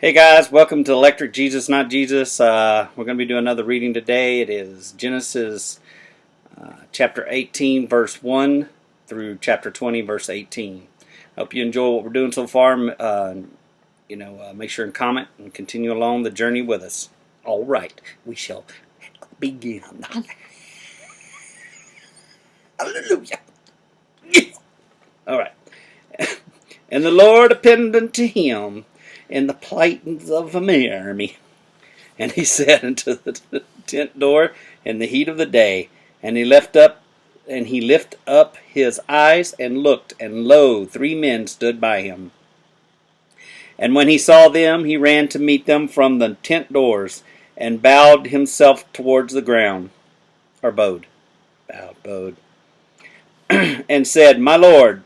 Hey guys, welcome to Electric Jesus Not Jesus. We're going to be doing another reading today. It is Genesis chapter 18 verse 1 through chapter 20 verse 18. Hope you enjoy what we're doing so far. Make sure and comment and continue along the journey with us. All right, we shall begin. Hallelujah. All right. And the Lord appeared unto him in the plains of Miami. And he said unto the tent door in the heat of the day, and he lifted up his eyes and looked, and lo, 3 men stood by him. And when he saw them, he ran to meet them from the tent doors, and bowed himself towards the ground, or bowed, and said, My Lord,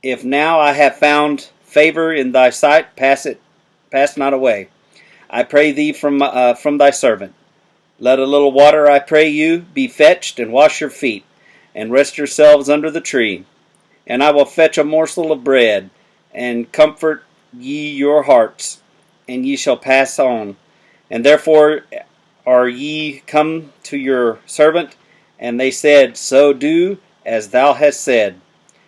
if now I have found favor in thy sight, pass not away. I pray thee from thy servant. Let a little water, I pray you, be fetched, and wash your feet, and rest yourselves under the tree. And I will fetch a morsel of bread, and comfort ye your hearts, and ye shall pass on. And therefore are ye come to your servant? And they said, So do as thou hast said.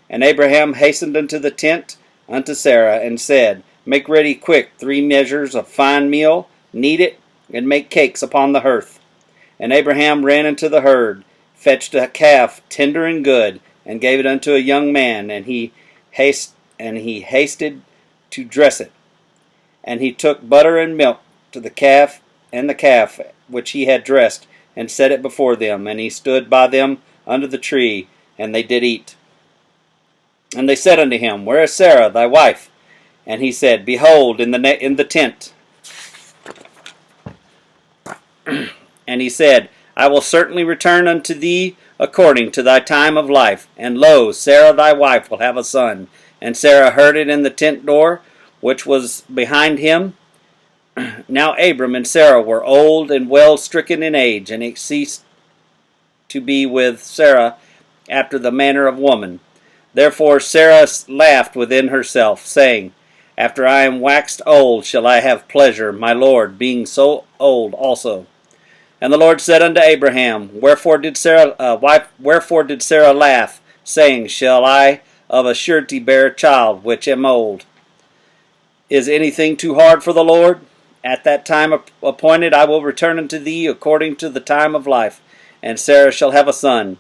And Abraham hastened unto the tent unto Sarah, and said, Make ready quick 3 measures of fine meal, knead it, and make cakes upon the hearth. And Abraham ran into the herd, fetched a calf tender and good, and gave it unto a young man, and he hasted to dress it. And he took butter and milk to the calf which he had dressed, and set it before them. And he stood by them under the tree, and they did eat. And they said unto him, Where is Sarah thy wife? And he said, Behold, in the tent. And he said, I will certainly return unto thee according to thy time of life. And lo, Sarah thy wife will have a son. And Sarah heard it in the tent door, which was behind him. Now Abram and Sarah were old and well stricken in age, and it ceased to be with Sarah after the manner of woman. Therefore Sarah laughed within herself, saying, After I am waxed old shall I have pleasure, my Lord, being so old also. And the Lord said unto Abraham, Wherefore did Sarah laugh, saying, Shall I of a surety bear a child, which am old? Is anything too hard for the Lord? At that time appointed I will return unto thee according to the time of life, and Sarah shall have a son.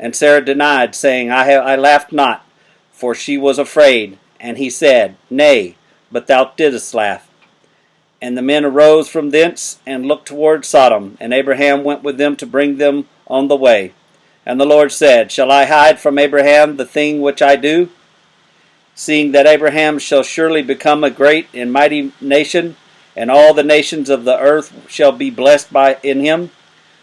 And Sarah denied, saying, I laughed not, for she was afraid. And he said, Nay, but thou didst laugh. And the men arose from thence, and looked toward Sodom. And Abraham went with them to bring them on the way. And the Lord said, Shall I hide from Abraham the thing which I do? Seeing that Abraham shall surely become a great and mighty nation, and all the nations of the earth shall be blessed in him.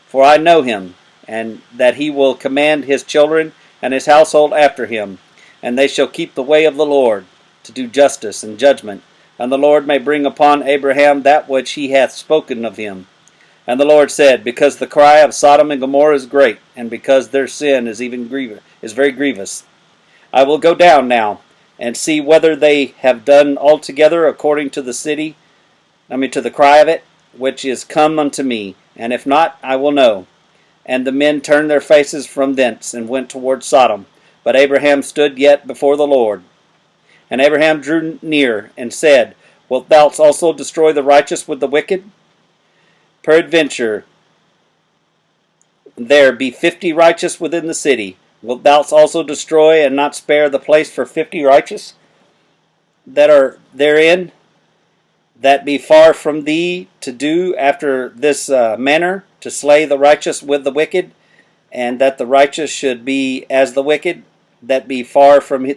For I know him, and that he will command his children and his household after him, and they shall keep the way of the Lord, to do justice and judgment, and the Lord may bring upon Abraham that which he hath spoken of him. And the Lord said, Because the cry of Sodom and Gomorrah is great, and because their sin is very grievous, I will go down now, and see whether they have done altogether according to to the cry of it, which is come unto me, and if not, I will know. And the men turned their faces from thence, and went toward Sodom. But Abraham stood yet before the Lord. And Abraham drew near, and said, Wilt thou also destroy the righteous with the wicked? Peradventure there be 50 righteous within the city. Wilt thou also destroy, and not spare the place for 50 righteous that are therein? That be far from thee to do after this manner, to slay the righteous with the wicked, and that the righteous should be as the wicked, that be far from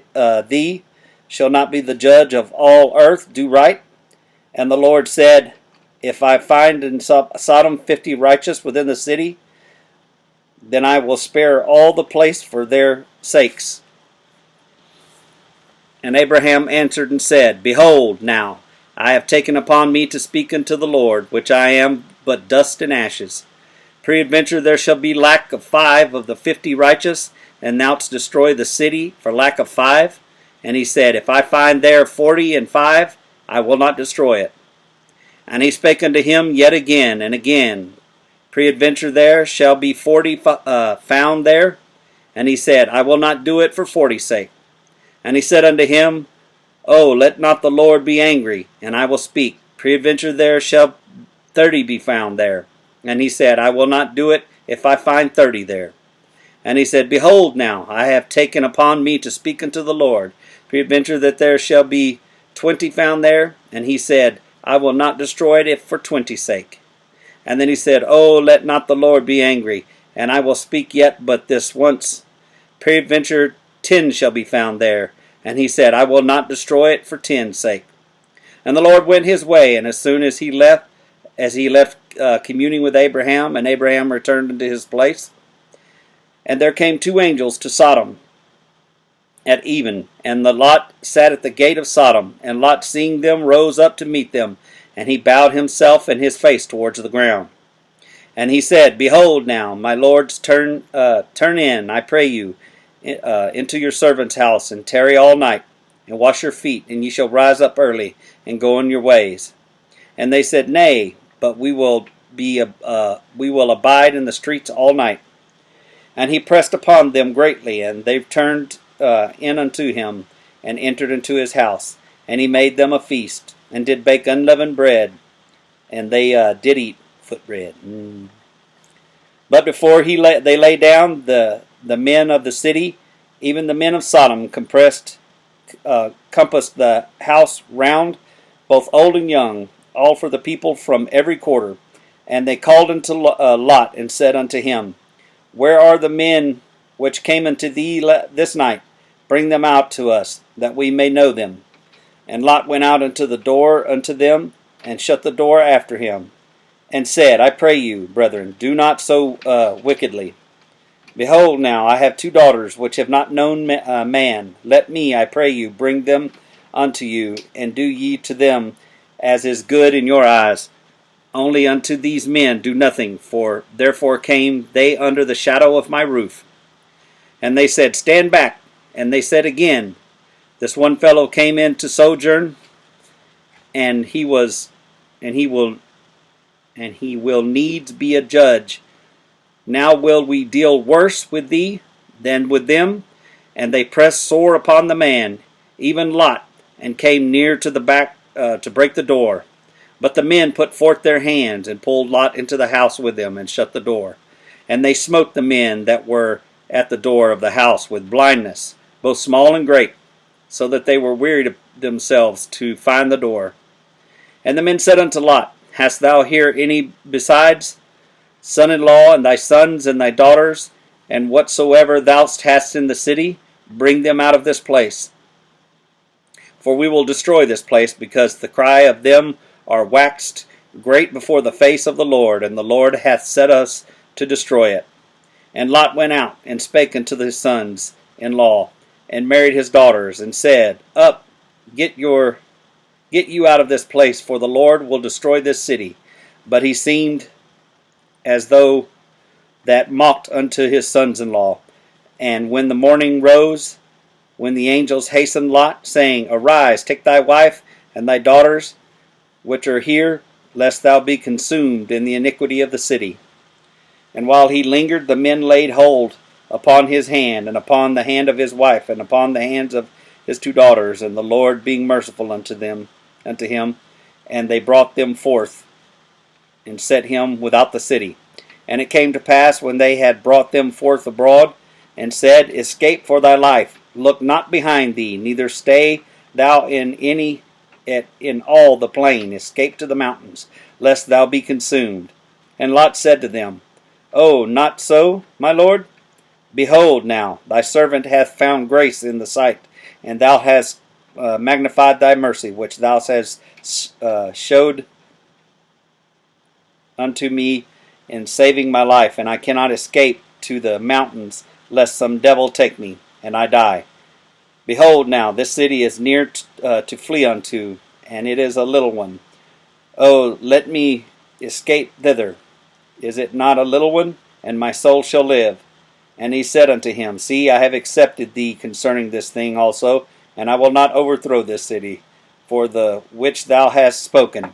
thee, shall not be the judge of all earth, do right. And the Lord said, If I find in Sodom 50 righteous within the city, then I will spare all the place for their sakes. And Abraham answered and said, Behold, now, I have taken upon me to speak unto the Lord, which I am but dust and ashes. Peradventure there shall be lack of 5 of the 50 righteous, and thou'st destroy the city for lack of 5. And he said, If I find there 40 and 5, I will not destroy it. And he spake unto him yet again and again, Peradventure there shall be 40 found there. And he said, I will not do it for 40's sake. And he said unto him, Oh, let not the Lord be angry, and I will speak. Peradventure there shall 30 be found there. And he said, I will not do it if I find 30 there. And he said, Behold now, I have taken upon me to speak unto the Lord. Peradventure that there shall be 20 found there. And he said, I will not destroy it if for 20's sake. And then he said, Oh, let not the Lord be angry, and I will speak yet but this once. Peradventure 10 shall be found there. And he said, I will not destroy it for 10's sake. And the Lord went his way, and as soon as he left, communing with Abraham, and Abraham returned into his place. And there came 2 angels to Sodom at even, and the Lot sat at the gate of Sodom. And Lot, seeing them, rose up to meet them, and he bowed himself and his face towards the ground. And he said, Behold now, my lords, turn in, I pray you, into your servant's house, and tarry all night, and wash your feet, and ye shall rise up early, and go on your ways. And they said, Nay, but we will abide in the streets all night. And he pressed upon them greatly, and they turned in unto him, and entered into his house. And he made them a feast, and did bake unleavened bread, and they did eat foot bread. But before they lay down, the men of the city, even the men of Sodom, compassed the house round, both old and young, all for the people from every quarter. And they called unto Lot, and said unto him, Where are the men which came unto thee this night? Bring them out to us, that we may know them. And Lot went out unto the door unto them, and shut the door after him, and said, I pray you, brethren, do not so wickedly. Behold now, I have 2 daughters, which have not known man. Let me, I pray you, bring them unto you, and do ye to them as is good in your eyes. Only unto these men do nothing, for therefore came they under the shadow of my roof. And they said, Stand back. And they said again, This one fellow came in to sojourn, and he will needs be a judge. Now will we deal worse with thee than with them? And they pressed sore upon the man, even Lot, and came near to the back to break the door. But the men put forth their hands, and pulled Lot into the house with them, and shut the door. And they smote the men that were at the door of the house with blindness, both small and great, so that they were wearied themselves to find the door. And the men said unto Lot, Hast thou here any besides? Son-in-law, and thy sons, and thy daughters, and whatsoever thou hast in the city, bring them out of this place. For we will destroy this place, because the cry of them are waxed great before the face of the Lord, and the Lord hath set us to destroy it. And Lot went out, and spake unto his sons-in-law, and married his daughters, and said, Up, get you out of this place, for the Lord will destroy this city. But he seemed as though that mocked unto his sons-in-law. And when the morning rose, when the angels hastened Lot, saying, Arise, take thy wife and thy daughters, which are here, lest thou be consumed in the iniquity of the city. And while he lingered, the men laid hold upon his hand, and upon the hand of his wife, and upon the hands of his 2 daughters, and the Lord being merciful unto him, and they brought them forth, and set him without the city. And it came to pass, when they had brought them forth abroad, and said, Escape for thy life, look not behind thee, neither stay thou in all the plain, escape to the mountains, lest thou be consumed. And Lot said to them, Oh, not so, my lord? Behold now, thy servant hath found grace in the sight, and thou hast magnified thy mercy, which thou hast showed unto me in saving my life, and I cannot escape to the mountains, lest some devil take me, and I die. Behold now, this city is near to flee unto, and it is a little one. Oh, let me escape thither. Is it not a little one? And my soul shall live. And he said unto him, See, I have accepted thee concerning this thing also, and I will not overthrow this city, for the which thou hast spoken.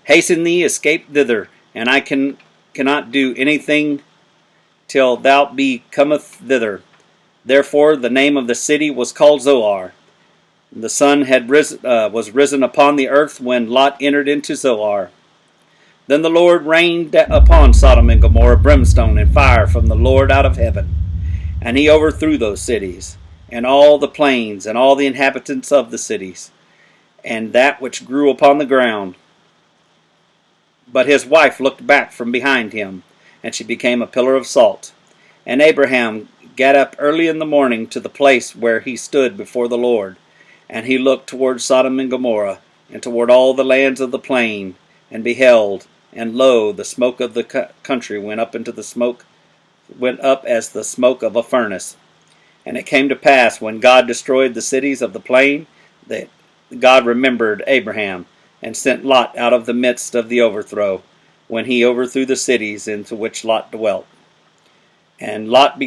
Hasten thee, escape thither, and I cannot do anything till thou be cometh thither. Therefore the name of the city was called Zoar. The sun was risen upon the earth when Lot entered into Zoar. Then the Lord rained upon Sodom and Gomorrah brimstone and fire from the Lord out of heaven, and he overthrew those cities, and all the plains, and all the inhabitants of the cities, and that which grew upon the ground. But his wife looked back from behind him, and she became a pillar of salt. And Abraham got up early in the morning to the place where he stood before the Lord, and he looked toward Sodom and Gomorrah, and toward all the lands of the plain, and beheld, and lo, the smoke of the country went up as the smoke of a furnace. And it came to pass, when God destroyed the cities of the plain, that God remembered Abraham, and sent Lot out of the midst of the overthrow, when he overthrew the cities into which Lot dwelt. And Lot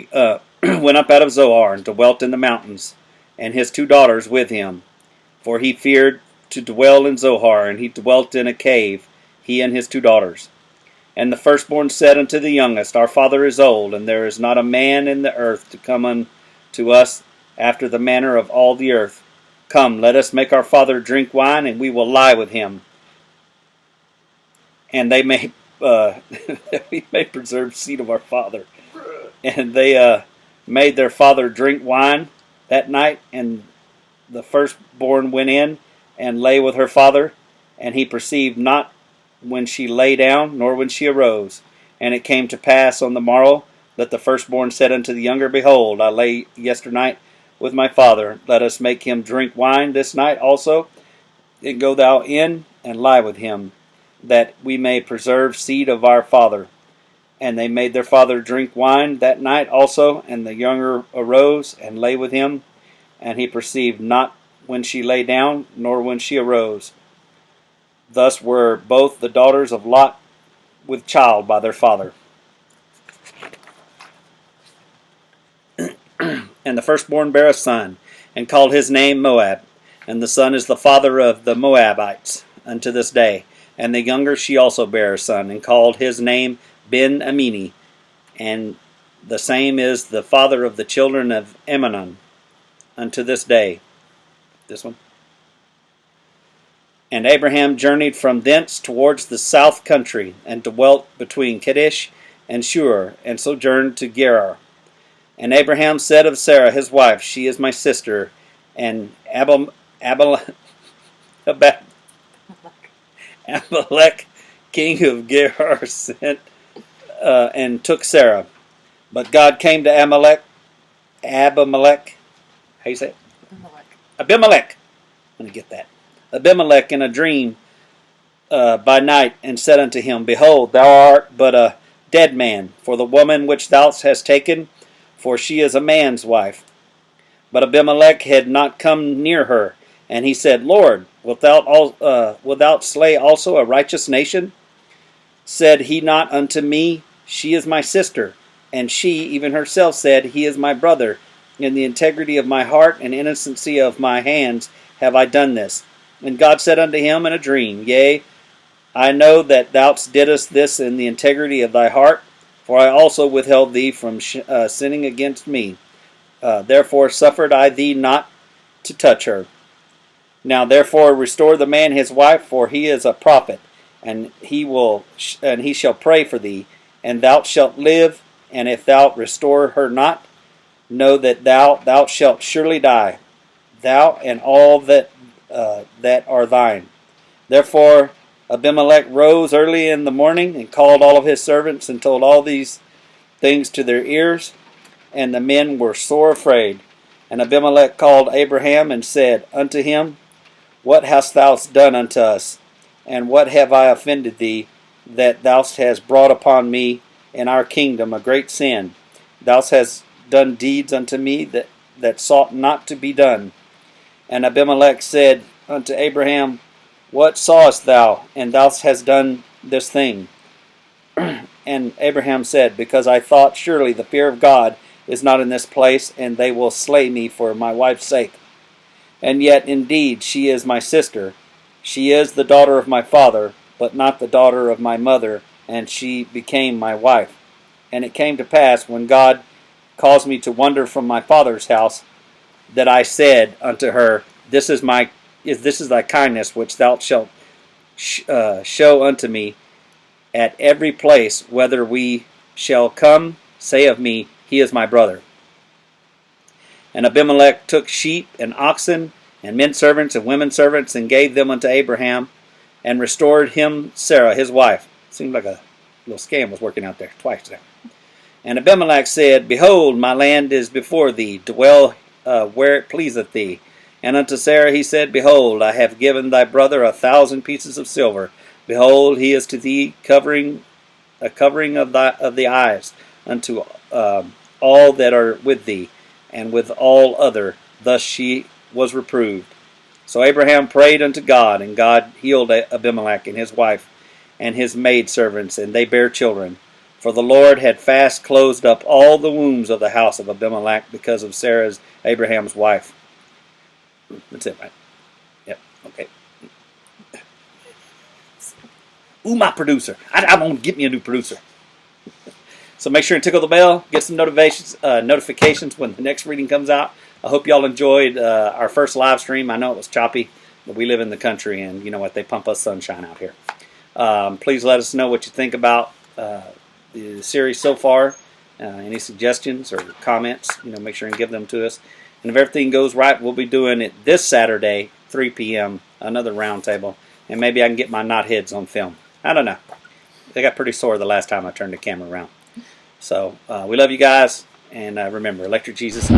went up out of Zoar, and dwelt in the mountains, and his 2 daughters with him. For he feared to dwell in Zoar, and he dwelt in a cave, he and his 2 daughters. And the firstborn said unto the youngest, Our father is old, and there is not a man in the earth to come unto us after the manner of all the earth. Come, let us make our father drink wine, and we will lie with him, and they may we may preserve seed of our father. And they made their father drink wine that night, and the firstborn went in and lay with her father, and he perceived not when she lay down, nor when she arose. And it came to pass on the morrow that the firstborn said unto the younger, Behold, I lay yesternight with my father. Let us make him drink wine this night also, and go thou in and lie with him, that we may preserve seed of our father. And they made their father drink wine that night also, and the younger arose and lay with him, and he perceived not when she lay down, nor when she arose. Thus were both the daughters of Lot with child by their father. And the firstborn bare a son, and called his name Moab. And the son is the father of the Moabites unto this day. And the younger she also bare a son, and called his name Ben-Ammi, and the same is the father of the children of Amnon unto this day. This one. And Abraham journeyed from thence towards the south country, and dwelt between Kadesh and Shur, and sojourned to Gerar. And Abraham said of Sarah his wife, She is my sister. And Abimelech, king of Gerar, sent and took Sarah. But God came to Abimelech. How you say it? Abimelech. Let me get that. Abimelech in a dream by night, and said unto him, Behold, thou art but a dead man, for the woman which thou hast taken, for she is a man's wife. But Abimelech had not come near her, and he said, Lord, wilt thou slay also a righteous nation? Said he not unto me, She is my sister? And she, even herself, said, He is my brother. In the integrity of my heart and innocency of my hands have I done this. And God said unto him in a dream, Yea, I know that thou didst this in the integrity of thy heart, for I also withheld thee from sinning against me. Therefore suffered I thee not to touch her. Now therefore restore the man his wife, for he is a prophet, and he shall pray for thee, and thou shalt live. And if thou restore her not, know that thou shalt surely die, thou and all that are thine. Therefore Abimelech rose early in the morning, and called all of his servants, and told all these things to their ears. And the men were sore afraid. And Abimelech called Abraham, and said unto him, What hast thou done unto us? And what have I offended thee, that thou hast brought upon me in our kingdom a great sin? Thou hast done deeds unto me that sought not to be done. And Abimelech said unto Abraham, What sawest thou, and thou hast done this thing? And Abraham said, Because I thought, surely the fear of God is not in this place, and they will slay me for my wife's sake. And yet indeed she is my sister. She is the daughter of my father. but not the daughter of my mother, and she became my wife. And it came to pass, when God caused me to wander from my father's house, that I said unto her, This is thy kindness which thou shalt show unto me at every place, whether we shall come, say of me, He is my brother. And Abimelech took sheep and oxen, and men servants and women servants, and gave them unto Abraham, and restored him Sarah his wife. Seemed like a little scam was working out there twice now. And Abimelech said, Behold, my land is before thee, dwell where it pleaseth thee. And unto Sarah he said, Behold, I have given thy brother 1,000 pieces of silver. Behold, he is to thee a covering of the eyes unto all that are with thee, and with all other. Thus she was reproved. So Abraham prayed unto God, and God healed Abimelech and his wife and his maidservants, and they bare children. For the Lord had fast closed up all the wombs of the house of Abimelech because of Sarah's, Abraham's wife. That's it, right? Yep, okay. Ooh, my producer. I'm going to get me a new producer. So make sure and tickle the bell. Get some notifications when the next reading comes out. I hope y'all enjoyed our first live stream. I know it was choppy, but we live in the country, and you know what? They pump us sunshine out here. Please let us know what you think about the series so far. Any suggestions or comments, make sure and give them to us. And if everything goes right, we'll be doing it this Saturday, 3 p.m., another roundtable. And maybe I can get my knotheads on film. I don't know. They got pretty sore the last time I turned the camera around. So we love you guys. And remember, Electric Jesus.